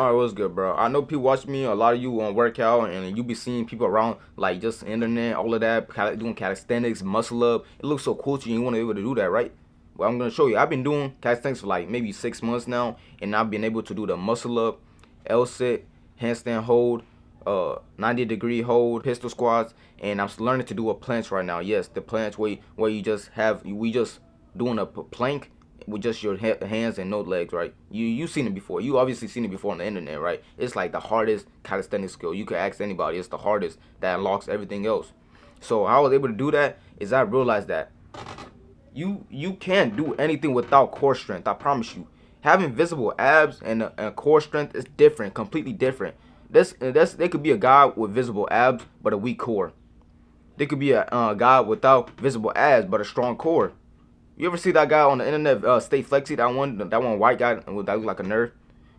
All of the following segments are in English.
Alright, what's good, bro? I know people watch me, a lot of you on workout, and you be seeing people around, like, just internet, all of that, doing calisthenics, muscle up. It looks so cool to you, you want to be able to do that, right? Well, I'm going to show you. I've been doing calisthenics for, like, maybe 6 months now, and I've been able to do the muscle up, L-sit, handstand hold, 90-degree hold, pistol squats, and I'm learning to do a planche right now. Yes, the planche where you just have, we just doing a plank with just your hands and no legs, right? You seen it before. You obviously seen it before on the internet, right? It's like the hardest calisthenics skill. You could ask anybody. It's the hardest that unlocks everything else. So how I was able to do that is I realized that you can't do anything without core strength. I promise you. Having visible abs and core strength is different, completely different. There could be a guy with visible abs but a weak core. There could be a guy without visible abs but a strong core. You ever see that guy on the internet, Stay Flexy, that one white guy that look like a nerd?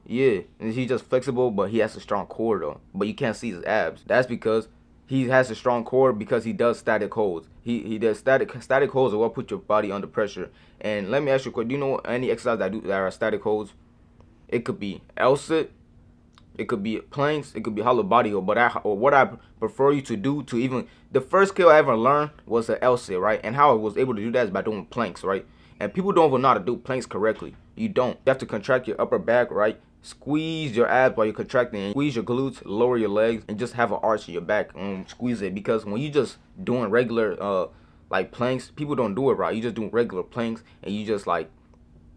Yeah, and he's just flexible, but he has a strong core though. But you can't see his abs. That's because he has a strong core because he does static holds. He does static holds are what put your body under pressure. And let me ask you a question: do you know any exercise that are static holds? It could be L-sit, it could be planks, it could be hollow body hold. But what I prefer you to do to even the first skill I ever learned was the L-sit, right? And how I was able to do that is by doing planks, right? And people don't even know how to do planks correctly. You don't. You have to contract your upper back, right? Squeeze your abs while you're contracting. Squeeze your glutes, lower your legs, and just have an arch in your back and squeeze it. Because when you just doing regular like planks, people don't do it right. You just doing regular planks and you just like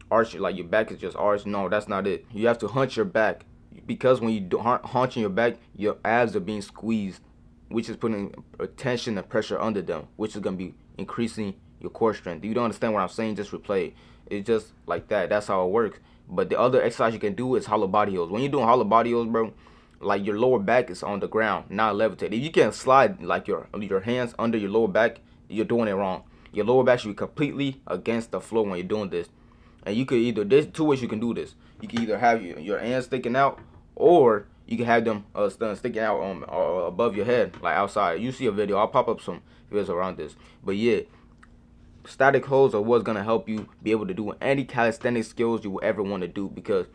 arch it, like your back is just arched. No, that's not it. You have to hunch your back. Because when you hunching your back, your abs are being squeezed, which is putting tension and pressure under them, which is going to be increasing your core strength. You don't understand what I'm saying? Just replay it. It's just like that. That's how it works. But the other exercise you can do is hollow body holds. When you're doing hollow body holds, bro, like your lower back is on the ground, not levitated. If you can't slide like your hands under your lower back, you're doing it wrong. Your lower back should be completely against the floor when you're doing this. And you could either, there's two ways you can do this. You can either have your hands sticking out, or you can have them sticking out above your head, like outside. You see a video. I'll pop up some videos around this. But yeah, static holds are what's gonna help you be able to do any calisthenic skills you will ever want to do. Because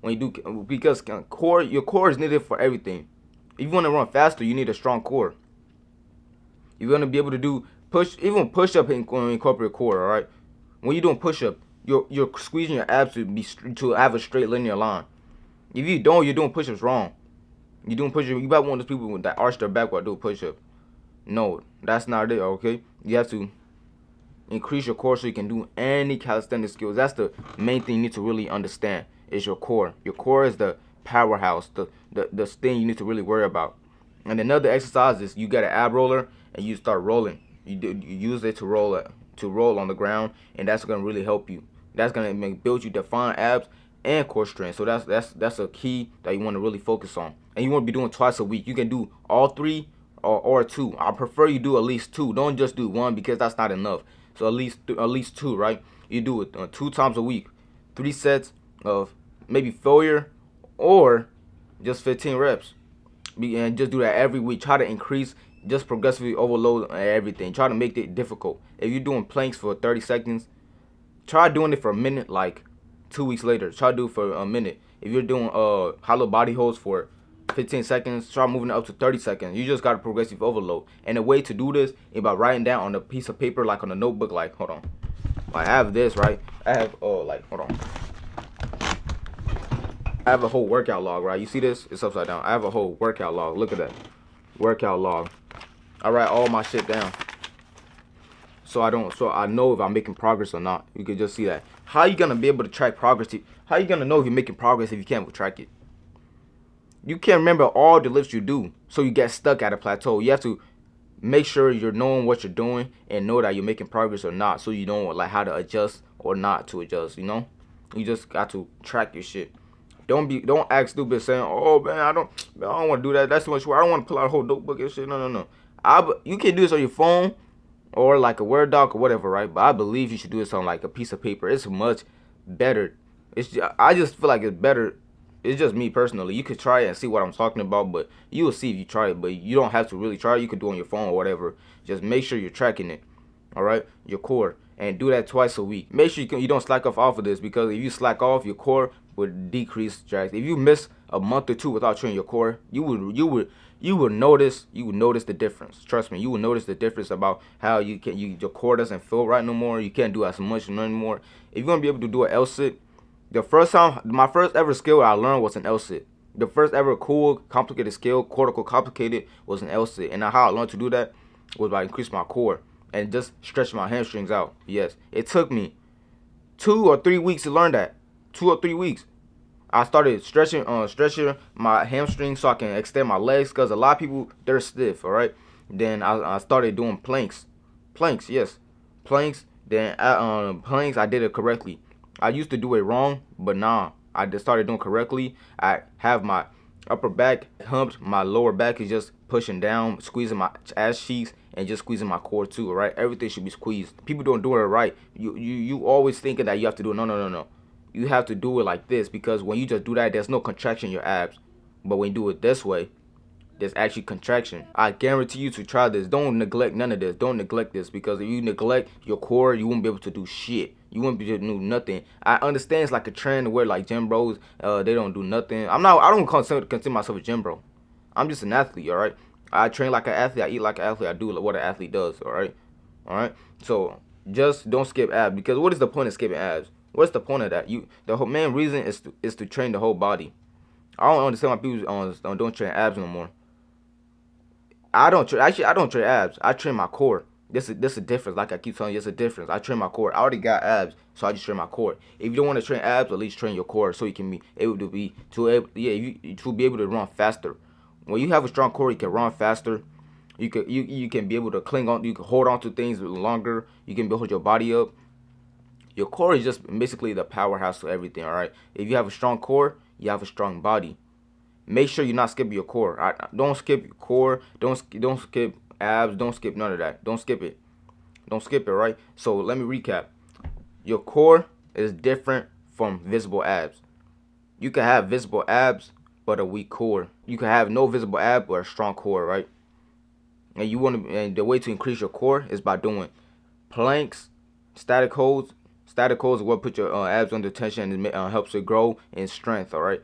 when you do, because your core is needed for everything. If you want to run faster, you need a strong core. You're gonna be able to do even push up and incorporate core. All right, when you're doing push up, you're squeezing your abs to have a straight linear line. If you don't, you're doing push-ups wrong. You're doing push-ups. You about one of those people that arch their back while doing push-up. No, that's not it. Okay, you have to increase your core so you can do any calisthenic skills. That's the main thing you need to really understand is your core. Your core is the powerhouse, the thing you need to really worry about. And another exercise is you get an ab roller and you start rolling. You use it to roll on the ground, and that's gonna really help you. That's gonna build you define abs and core strength. So that's a key that you want to really focus on. And you want to be doing twice a week. You can do all three or two. I prefer you do at least two. Don't just do one because that's not enough. So at least two, right? You do it 2 times a week, 3 sets of maybe failure or just 15 reps. And just do that every week. Try to increase, just progressively overload everything. Try to make it difficult. If you're doing planks for 30 seconds, try doing it for a minute, like 2 weeks later. Try to do it for a minute. If you're doing hollow body holds for 15 seconds, try moving it up to 30 seconds. You just got to progressive overload. And the way to do this is by writing down on a piece of paper, like on a notebook, like, hold on. I have this, right? I have, like, hold on. I have a whole workout log, right? You see this? It's upside down. I have a whole workout log. Look at that. Workout log. I write all my shit down. So I know if I'm making progress or not. You can just see that. How are you gonna be able to track progress? How are you gonna know if you're making progress if you can't track it? You can't remember all the lifts you do, so you get stuck at a plateau. You have to make sure you're knowing what you're doing and know that you're making progress or not, so you know like how to adjust or not to adjust. You know, you just got to track your shit. Don't act stupid saying, "Oh man, I don't want to do that. That's too much work. I don't want to pull out a whole notebook and shit." No. You can do this on your phone or like a Word doc or whatever, right? But I believe you should do this on like a piece of paper. It's much better. I just feel like it's better. It's just me personally. You could try it and see what I'm talking about, but you will see if you try it. But you don't have to really try it. You could do it on your phone or whatever. Just make sure you're tracking it. All right, your core, and do that twice a week. Make sure you don't slack off of this, because if you slack off, your core would decrease drastically. If you miss a month or two without training your core, you would notice the difference. Trust me, you will notice the difference about how your core doesn't feel right no more. You can't do as much anymore. If you're gonna be able to do an L sit, my first ever skill I learned was an L sit. The first ever cool, complicated skill, cortical complicated, was an L sit. And how I learned to do that was by increasing my core and just stretching my hamstrings out. Yes, it took me 2 or 3 weeks to learn that. 2 or 3 weeks. I started stretching my hamstrings so I can extend my legs, because a lot of people, they're stiff. All right. Then I started doing planks. Planks, yes, planks. Then planks, I did it correctly. I used to do it wrong, but nah, I just started doing correctly. I have my upper back humped, my lower back is just pushing down, squeezing my ass cheeks, and just squeezing my core too. All right, everything should be squeezed. People don't do it right. You always thinking that you have to do it. No, no, no, no. You have to do it like this, because when you just do that, there's no contraction in your abs. But when you do it this way, there's actually contraction. I guarantee you to try this. Don't neglect none of this. Don't neglect this, because if you neglect your core, you won't be able to do shit. You won't be able to do nothing. I understand it's like a trend where like gym bros, they don't do nothing. I don't consider myself a gym bro. I'm just an athlete. All right. I train like an athlete. I eat like an athlete. I do what an athlete does. All right. All right. So just don't skip abs, because what is the point of skipping abs? What's the point of that? The whole main reason is to train the whole body. I don't understand why people don't train abs no more. I don't train abs. I train my core. This a difference. Like I keep telling you, it's a difference. I train my core. I already got abs, so I just train my core. If you don't want to train abs, at least train your core, so you can be able to be able to run faster. When you have a strong core, you can run faster. You can be able to cling on. You can hold on to things longer. You can build your body up. Your core is just basically the powerhouse to everything. All right. If you have a strong core, you have a strong body. Make sure you're not skipping your core. Don't skip your core. Don't skip abs. Don't skip none of that. Don't skip it. Don't skip it, right? So let me recap. Your core is different from visible abs. You can have visible abs but a weak core. You can have no visible ab but a strong core, right? And the way to increase your core is by doing planks, static holds. Static holds is what put your abs under tension and helps it grow in strength. All right.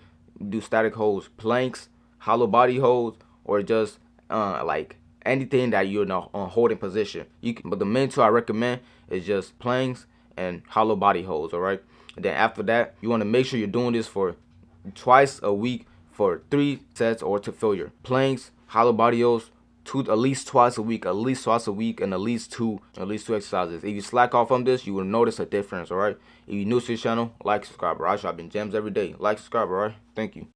Do static holds, planks, hollow body holds, or just like anything that you're in a holding position. But the main two I recommend is just planks and hollow body holds. All right. And then after that, you want to make sure you're doing this for twice a week for 3 sets or to failure. Planks, hollow body holds, at least twice a week, and at least two exercises. If you slack off on this, you will notice a difference. All right. If you're new to this channel, like, subscribe. All right. I drop in gems every day. Like, subscribe. All right. Thank you.